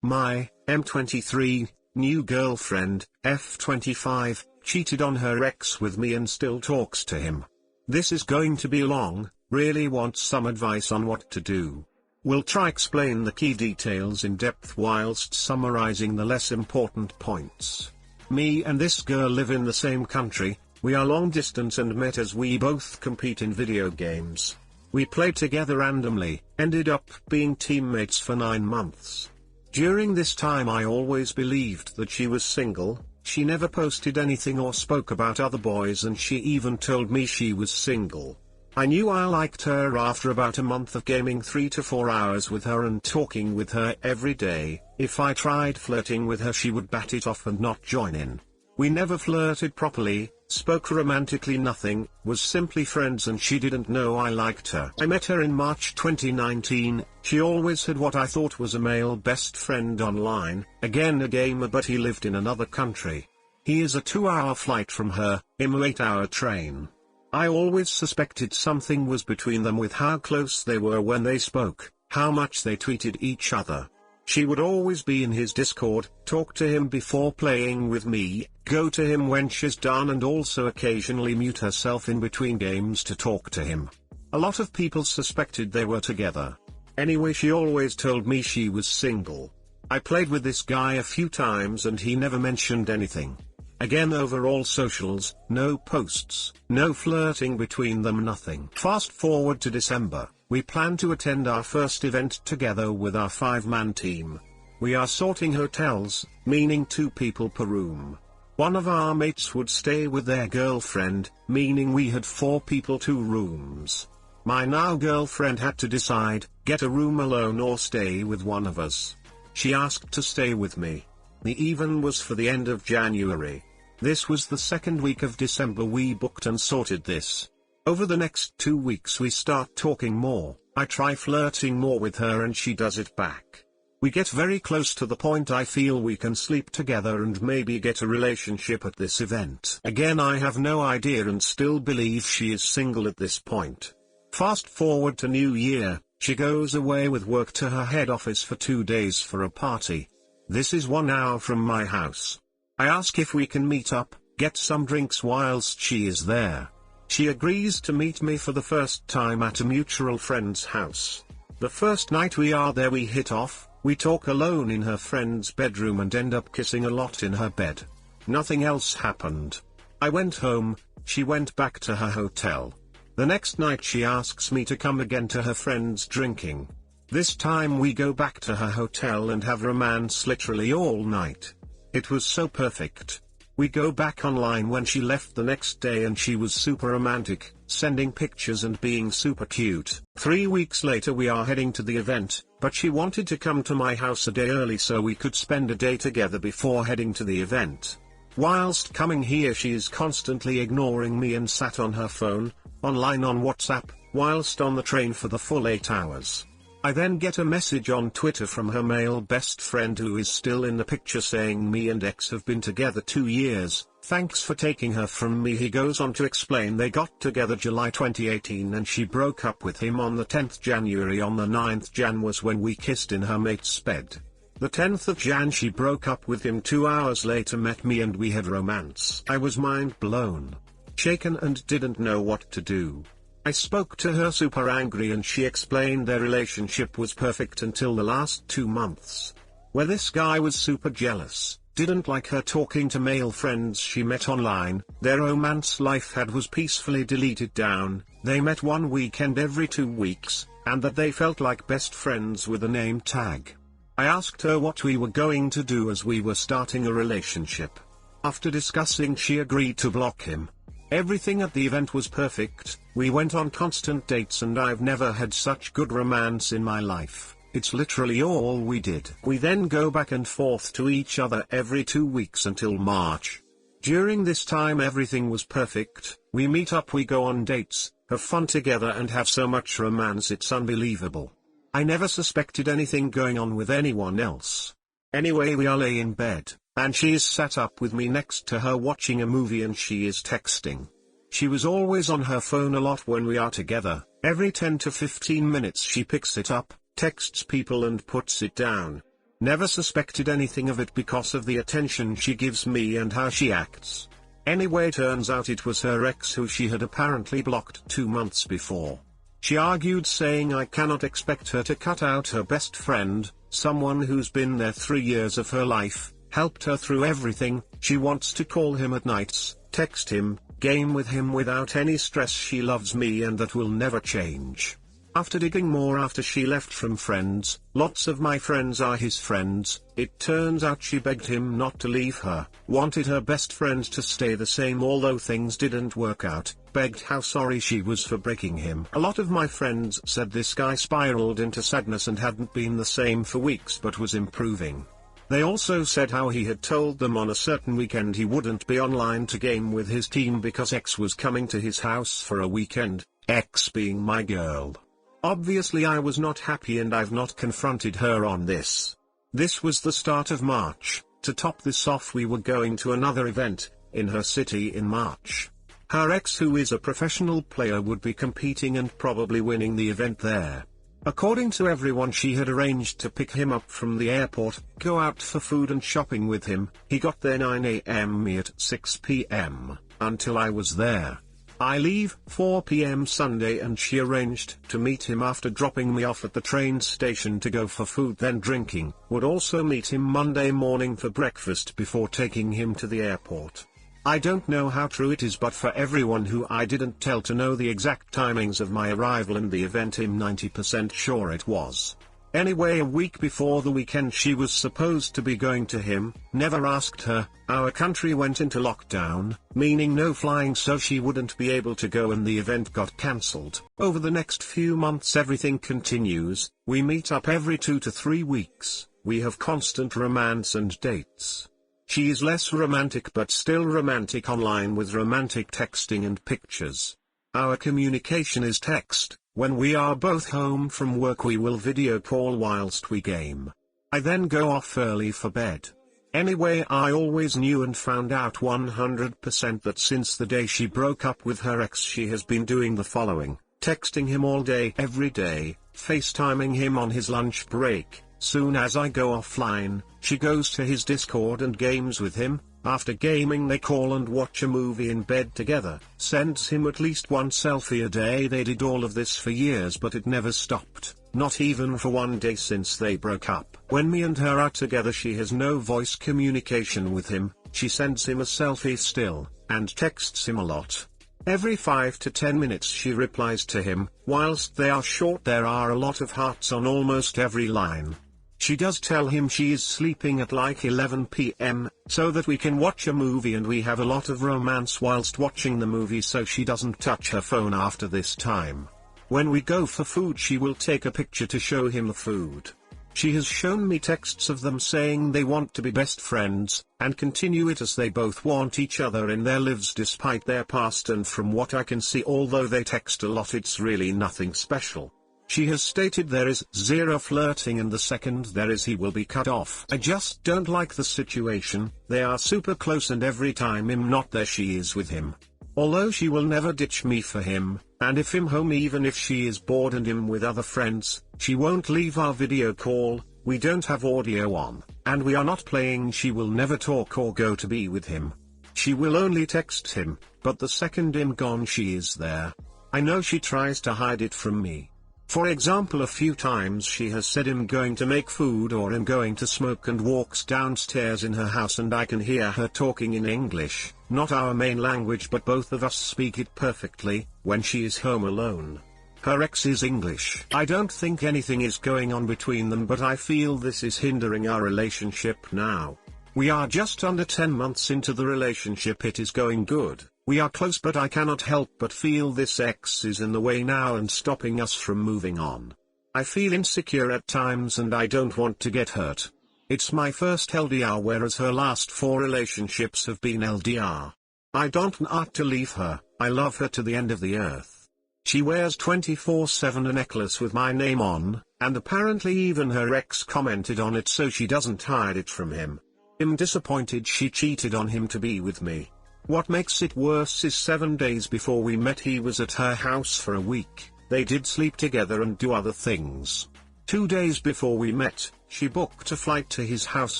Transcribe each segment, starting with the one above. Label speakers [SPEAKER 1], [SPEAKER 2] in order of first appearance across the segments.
[SPEAKER 1] My M23 new girlfriend, F25, cheated on her ex with me and still talks to him. This is going to be long, really want some advice on what to do. We'll try explain the key details in depth whilst summarizing the less important points. Me and this girl live in the same country, we are long distance and met as we both compete in video games. We played together randomly, ended up being teammates for 9 months. During this time I always believed that she was single, she never posted anything or spoke about other boys and she even told me she was single. I knew I liked her after about a month of gaming 3 to 4 hours with her and talking with her every day. If I tried flirting with her she would bat it off and not join in. We never flirted properly, spoke romantically, nothing, was simply friends and she didn't know I liked her. I met her in March 2019, she always had what I thought was a male best friend online, again a gamer but he lived in another country. He is a 2-hour flight from her, I'm a 8-hour train. I always suspected something was between them with how close they were when they spoke, how much they tweeted each other. She would always be in his Discord, talk to him before playing with me, go to him when she's done and also occasionally mute herself in between games to talk to him. A lot of people suspected they were together. Anyway, she always told me she was single. I played with this guy a few times and he never mentioned anything. Again, overall socials, no posts, no flirting between them, nothing. Fast forward to December, we plan to attend our first event together with our 5-man team. We are sorting hotels, meaning 2 people per room. One of our mates would stay with their girlfriend, meaning we had 4 people 2 rooms. My now girlfriend had to decide, get a room alone or stay with one of us. She asked to stay with me. The even was for the end of January. This was the 2nd week of December we booked and sorted this. Over the next 2 weeks we start talking more, I try flirting more with her and she does it back. We get very close to the point I feel we can sleep together and maybe get a relationship at this event. Again, I have no idea and still believe she is single at this point. Fast forward to New Year, she goes away with work to her head office for 2 days for a party. This is 1 hour from my house. I ask if we can meet up, get some drinks whilst she is there. She agrees to meet me for the first time at a mutual friend's house. The first night we are there we hit off, we talk alone in her friend's bedroom and end up kissing a lot in her bed. Nothing else happened. I went home, she went back to her hotel. The next night she asks me to come again to her friend's drinking. This time we go back to her hotel and have romance literally all night. It was so perfect. We go back online when she left the next day and she was super romantic, sending pictures and being super cute. 3 weeks later we are heading to the event, but she wanted to come to my house a day early so we could spend a day together before heading to the event. Whilst coming here she is constantly ignoring me and sat on her phone, online on WhatsApp, whilst on the train for the full 8 hours. I then get a message on Twitter from her male best friend who is still in the picture saying me and ex have been together 2 years, thanks for taking her from me. He goes on to explain they got together July 2018 and she broke up with him on the 10th January. On the 9th Jan was when we kissed in her mate's bed. The 10th of Jan she broke up with him. 2 hours later met me and we had romance. I was mind blown, shaken and didn't know what to do. I spoke to her super angry and she explained their relationship was perfect until the last 2 months, where this guy was super jealous, didn't like her talking to male friends she met online, their romance life was peacefully deleted down, they met 1 weekend every 2 weeks, and that they felt like best friends with a name tag. I asked her what we were going to do as we were starting a relationship. After discussing she agreed to block him. Everything at the event was perfect, we went on constant dates and I've never had such good romance in my life, it's literally all we did. We then go back and forth to each other every 2 weeks until March. During this time everything was perfect, we meet up, we go on dates, have fun together and have so much romance it's unbelievable. I never suspected anything going on with anyone else. Anyway, we are lay in bed, and she is sat up with me next to her watching a movie and she is texting. She was always on her phone a lot when we are together, every 10 to 15 minutes she picks it up, texts people and puts it down. Never suspected anything of it because of the attention she gives me and how she acts. Anyway, turns out it was her ex who she had apparently blocked 2 months before. She argued, saying I cannot expect her to cut out her best friend, someone who's been there 3 years of her life, helped her through everything. She wants to call him at nights, text him, game with him without any stress. She loves me and that will never change. After digging more after she left from friends, lots of my friends are his friends, it turns out she begged him not to leave her, wanted her best friend to stay the same although things didn't work out, begged how sorry she was for breaking him. A lot of my friends said this guy spiraled into sadness and hadn't been the same for weeks but was improving. They also said how he had told them on a certain weekend he wouldn't be online to game with his team because X was coming to his house for a weekend, X being my girl. Obviously I was not happy and I've not confronted her on this. This was the start of March. To top this off, we were going to another event, in her city in March. Her ex, who is a professional player, would be competing and probably winning the event there. According to everyone, she had arranged to pick him up from the airport, go out for food and shopping with him. He got there 9 AM, me at 6 PM, until I was there. I leave 4 PM Sunday and she arranged to meet him after dropping me off at the train station to go for food then drinking, would also meet him Monday morning for breakfast before taking him to the airport. I don't know how true it is, but for everyone who I didn't tell to know the exact timings of my arrival and the event, I'm 90% sure it was. Anyway, a week before the weekend she was supposed to be going to him, never asked her. Our country went into lockdown, meaning no flying, so she wouldn't be able to go and the event got cancelled. Over the next few months everything continues, we meet up every 2 to 3 weeks, we have constant romance and dates. She is less romantic but still romantic online with romantic texting and pictures. Our communication is text. When we are both home from work we will video call whilst we game. I then go off early for bed. Anyway, I always knew and found out 100% that since the day she broke up with her ex she has been doing the following: texting him all day every day, FaceTiming him on his lunch break. Soon as I go offline, she goes to his Discord and games with him. After gaming they call and watch a movie in bed together, sends him at least one selfie a day. They did all of this for years but it never stopped, not even for one day since they broke up. When me and her are together she has no voice communication with him, she sends him a selfie still, and texts him a lot. Every 5 to 10 minutes she replies to him, whilst they are short there are a lot of hearts on almost every line. She does tell him she is sleeping at like 11 PM, so that we can watch a movie and we have a lot of romance whilst watching the movie, so she doesn't touch her phone after this time. When we go for food she will take a picture to show him the food. She has shown me texts of them saying they want to be best friends, and continue it as they both want each other in their lives despite their past, and from what I can see, although they text a lot, it's really nothing special. She has stated there is zero flirting and the second there is he will be cut off. I just don't like the situation. They are super close and every time I'm not there she is with him. Although she will never ditch me for him, and if I'm home even if she is bored and I'm with other friends, she won't leave our video call. We don't have audio on, and we are not playing. She will never talk or go to be with him. She will only text him, but the second I'm gone she is there. I know she tries to hide it from me. For example, a few times she has said I'm going to make food or I'm going to smoke and walks downstairs in her house and I can hear her talking in English, not our main language but both of us speak it perfectly, when she is home alone. Her ex is English. I don't think anything is going on between them, but I feel this is hindering our relationship now. We are just under 10 months into the relationship. It is going good. We are close, but I cannot help but feel this ex is in the way now and stopping us from moving on. I feel insecure at times and I don't want to get hurt. It's my first LDR, whereas her last 4 relationships have been LDR. I don't want to leave her. I love her to the end of the earth. She wears 24/7 a necklace with my name on, and apparently even her ex commented on it, so she doesn't hide it from him. I'm disappointed she cheated on him to be with me. What makes it worse is 7 days before we met he was at her house for a week. They did sleep together and do other things. 2 days before we met, She booked a flight to his house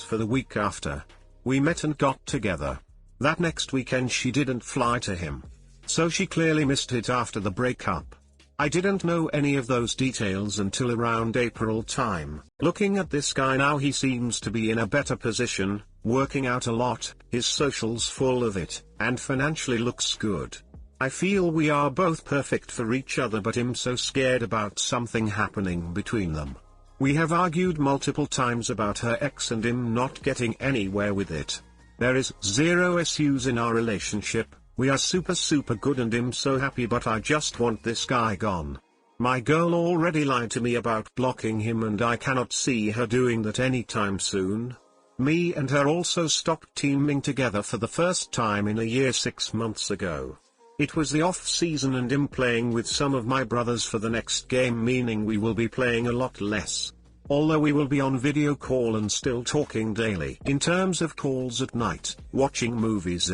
[SPEAKER 1] for the week after. We met and got together. That next weekend she didn't fly to him. So she clearly missed it after the breakup. I didn't know any of those details until around April time. Looking at this guy now, he seems to be in a better position, working out a lot, his socials full of it, and financially looks good. I feel we are both perfect for each other, but I'm so scared about something happening between them. We have argued multiple times about her ex and him not getting anywhere with it. There is zero issues in our relationship. We are super good and I'm so happy, but I just want this guy gone. My girl already lied to me about blocking him and I cannot see her doing that anytime soon. Me and her also stopped teaming together for the first time in a year 6 months ago. It was the off season and I'm playing with some of my brothers for the next game, meaning we will be playing a lot less. Although we will be on video call and still talking daily. In terms of calls at night, watching movies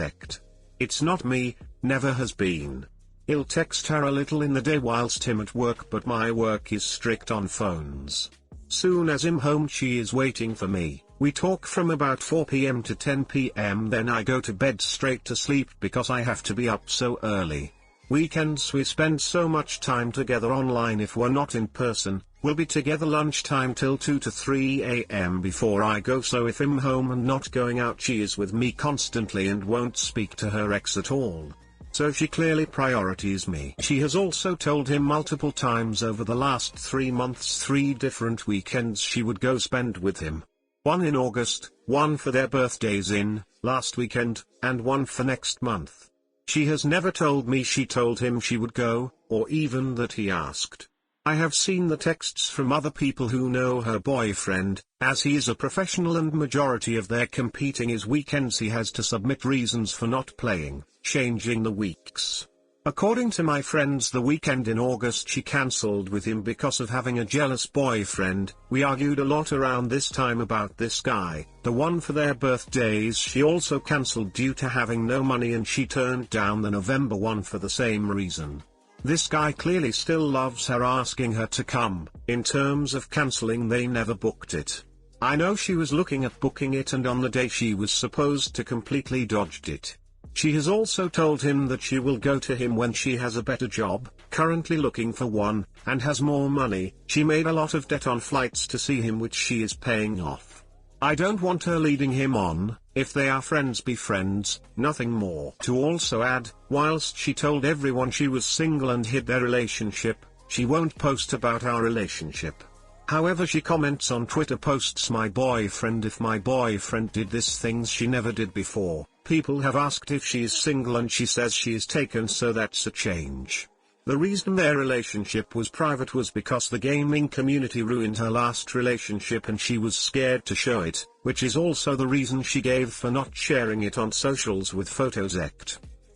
[SPEAKER 1] it's not me, never has been. I'll text her a little in the day whilst him at work, but my work is strict on phones. Soon as I'm home she is waiting for me. We talk from about 4 PM to 10 PM, then I go to bed straight to sleep because I have to be up so early. Weekends we spend so much time together online if we're not in person. We'll be together lunchtime till 2 to 3 AM before I go, so if I'm home and not going out she is with me constantly and won't speak to her ex at all. So she clearly prioritizes me. She has also told him multiple times over the last 3 months 3 different weekends she would go spend with him. One in August, one for their birthdays in last weekend, and one for next month. She has never told me she told him she would go, or even that he asked. I have seen the texts from other people who know her boyfriend, as he is a professional and majority of their competing is weekends he has to submit reasons for not playing, changing the weeks. According to my friends, the weekend in August she cancelled with him because of having a jealous boyfriend. We argued a lot around this time about this guy. The one for their birthdays she also cancelled due to having no money, and she turned down the November one for the same reason. This guy clearly still loves her, asking her to come. In terms of cancelling, they never booked it. I know she was looking at booking it, and on the day she was supposed to completely dodged it. She has also told him that she will go to him when she has a better job, currently looking for one, and has more money. She made a lot of debt on flights to see him, which she is paying off. I don't want her leading him on. If they are friends, be friends, nothing more. To also add, whilst she told everyone she was single and hid their relationship, she won't post about our relationship. However, she comments on Twitter posts my boyfriend. If my boyfriend did this, things she never did before. People have asked if she is single and she says she is taken, so that's a change. The reason their relationship was private was because the gaming community ruined her last relationship and she was scared to show it, which is also the reason she gave for not sharing it on socials with photos.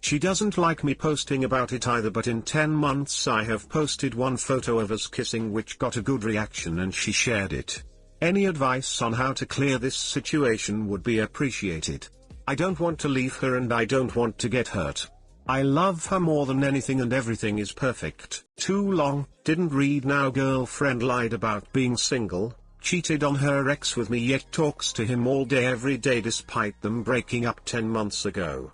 [SPEAKER 1] She doesn't like me posting about it either, but in 10 months I have posted one photo of us kissing which got a good reaction and she shared it. Any advice on how to clear this situation would be appreciated. I don't want to leave her and I don't want to get hurt. I love her more than anything and everything is perfect. Too long, didn't read. Now girlfriend lied about being single, cheated on her ex with me, yet talks to him all day every day despite them breaking up 10 months ago.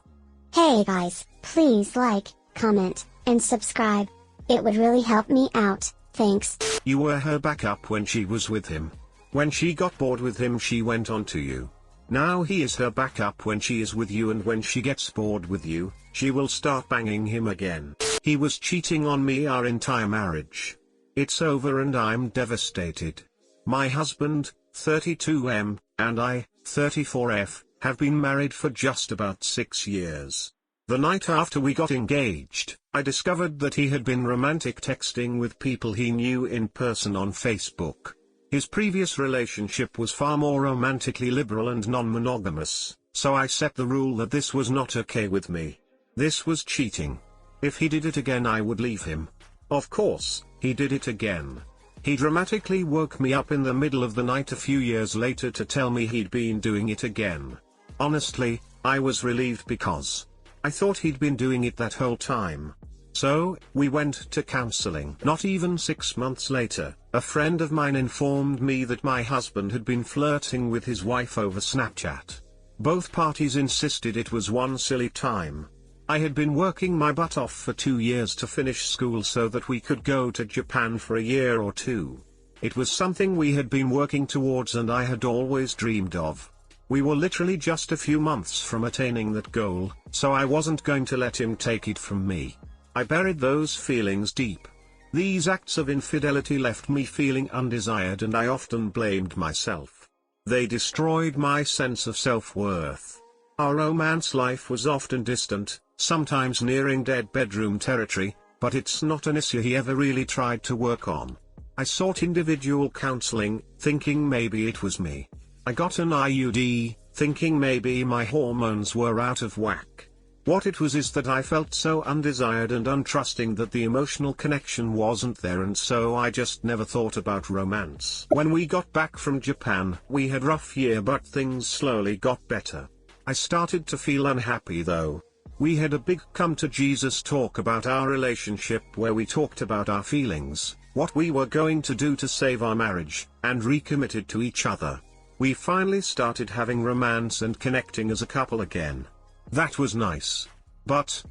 [SPEAKER 2] Hey guys, please like, comment, and subscribe. It would really help me out, thanks.
[SPEAKER 1] You were her backup when she was with him. When she got bored with him she went on to you. Now he is her backup when she is with you, and when she gets bored with you, she will start banging him again. He was cheating on me our entire marriage. It's over and I'm devastated. My husband, 32M, and I, 34F, have been married for just about 6 years. The night after we got engaged, I discovered that he had been romantic texting with people he knew in person on Facebook. His previous relationship was far more romantically liberal and non-monogamous, so I set the rule that this was not okay with me. This was cheating. If he did it again I would leave him. Of course, he did it again. He dramatically woke me up in the middle of the night a few years later to tell me he'd been doing it again. Honestly, I was relieved because I thought he'd been doing it that whole time. So, we went to counseling. Not even 6 months later, a friend of mine informed me that my husband had been flirting with his wife over Snapchat. Both parties insisted it was one silly time. I had been working my butt off for 2 years to finish school so that we could go to Japan for a year or two. It was something we had been working towards and I had always dreamed of. We were literally just a few months from attaining that goal, so I wasn't going to let him take it from me. I buried those feelings deep. These acts of infidelity left me feeling undesired and I often blamed myself. They destroyed my sense of self-worth. Our romance life was often distant, sometimes nearing dead bedroom territory, but it's not an issue he ever really tried to work on. I sought individual counseling, thinking maybe it was me. I got an IUD, thinking maybe my hormones were out of whack. What it was is that I felt so undesired and untrusting that the emotional connection wasn't there, and so I just never thought about romance. When we got back from Japan, we had a rough year but things slowly got better. I started to feel unhappy though. We had a big come to Jesus talk about our relationship where we talked about our feelings, what we were going to do to save our marriage, and recommitted to each other. We finally started having romance and connecting as a couple again. That was nice. But,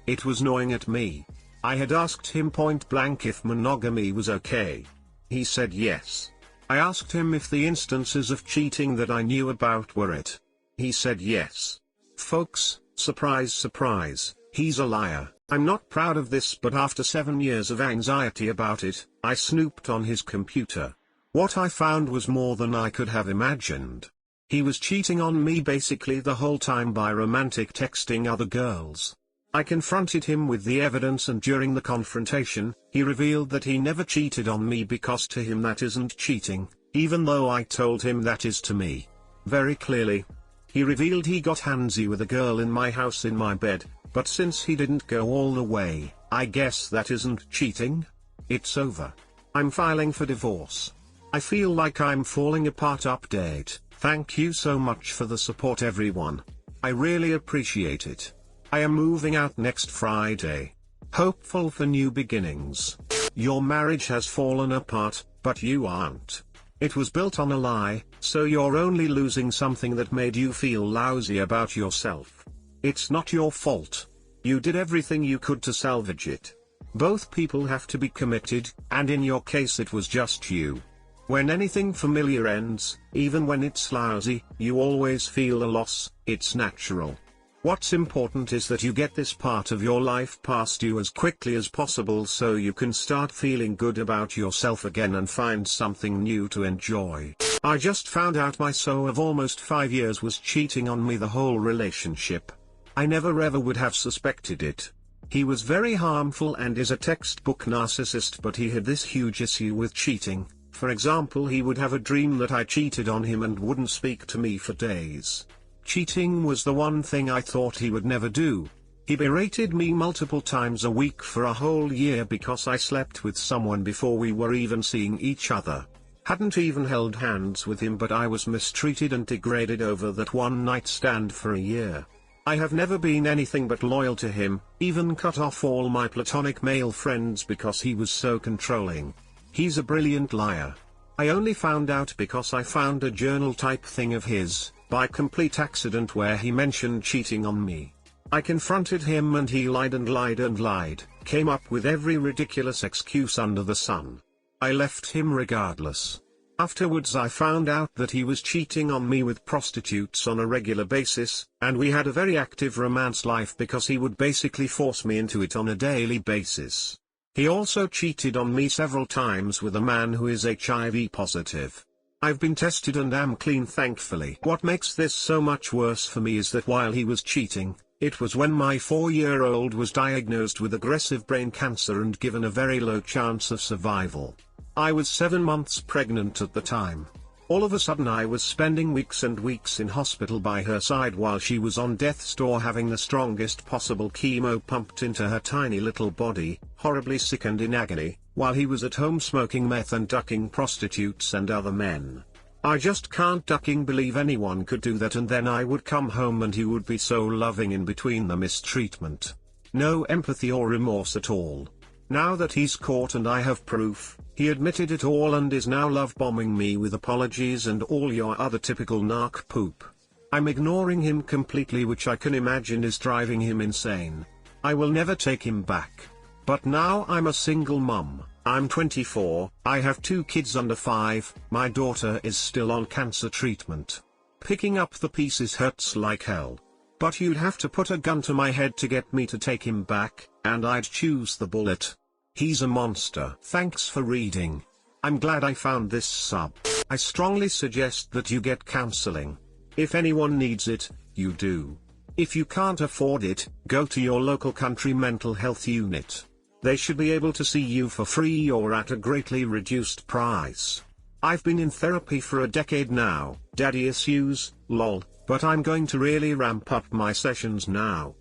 [SPEAKER 1] it was gnawing at me. I had asked him point blank if monogamy was okay. He said yes. I asked him if the instances of cheating that I knew about were it. He said yes. Folks, surprise surprise, he's a liar. I'm not proud of this, but after 7 years of anxiety about it, I snooped on his computer. What I found was more than I could have imagined. He was cheating on me basically the whole time by romantic texting other girls. I confronted him with the evidence, and during the confrontation, he revealed that he never cheated on me because to him that isn't cheating, even though I told him that is to me. Very clearly. He revealed he got handsy with a girl in my house in my bed, but since he didn't go all the way, I guess that isn't cheating? It's over. I'm filing for divorce. I feel like I'm falling apart. Update. Thank you so much for the support everyone. I really appreciate it. I am moving out next Friday. Hopeful for new beginnings. Your marriage has fallen apart, but you aren't. It was built on a lie, so you're only losing something that made you feel lousy about yourself. It's not your fault. You did everything you could to salvage it. Both people have to be committed, and in your case it was just you. When anything familiar ends, even when it's lousy, you always feel a loss. It's natural. What's important is that you get this part of your life past you as quickly as possible so you can start feeling good about yourself again and find something new to enjoy. I just found out my so of almost 5 years was cheating on me the whole relationship. I never ever would have suspected it. He was very harmful and is a textbook narcissist, but he had this huge issue with cheating. For example, he would have a dream that I cheated on him and wouldn't speak to me for days. Cheating was the one thing I thought he would never do. He berated me multiple times a week for a whole year because I slept with someone before we were even seeing each other. Hadn't even held hands with him, but I was mistreated and degraded over that one night stand for a year. I have never been anything but loyal to him, even cut off all my platonic male friends because he was so controlling. He's a brilliant liar. I only found out because I found a journal type thing of his, by complete accident, where he mentioned cheating on me. I confronted him and he lied and lied and lied, came up with every ridiculous excuse under the sun. I left him regardless. Afterwards I found out that he was cheating on me with prostitutes on a regular basis, and we had a very active romance life because he would basically force me into it on a daily basis. He also cheated on me several times with a man who is HIV positive. I've been tested and am clean, thankfully. What makes this so much worse for me is that while he was cheating, it was when my 4-year-old was diagnosed with aggressive brain cancer and given a very low chance of survival. I was 7 months pregnant at the time. All of a sudden I was spending weeks and weeks in hospital by her side while she was on death's door having the strongest possible chemo pumped into her tiny little body, horribly sick and in agony, while he was at home smoking meth and ducking prostitutes and other men. I just can't ducking believe anyone could do that, and then I would come home and he would be so loving in between the mistreatment. No empathy or remorse at all. Now that he's caught and I have proof, he admitted it all and is now love bombing me with apologies and all your other typical narc poop. I'm ignoring him completely, which I can imagine is driving him insane. I will never take him back. But now I'm a single mum. I'm 24, I have 2 kids under 5, my daughter is still on cancer treatment. Picking up the pieces hurts like hell. But you'd have to put a gun to my head to get me to take him back, and I'd choose the bullet. He's a monster. Thanks for reading. I'm glad I found this sub. I strongly suggest that you get counseling. If anyone needs it, you do. If you can't afford it, go to your local country mental health unit. They should be able to see you for free or at a greatly reduced price. I've been in therapy for a decade now, daddy issues, lol, but I'm going to really ramp up my sessions now.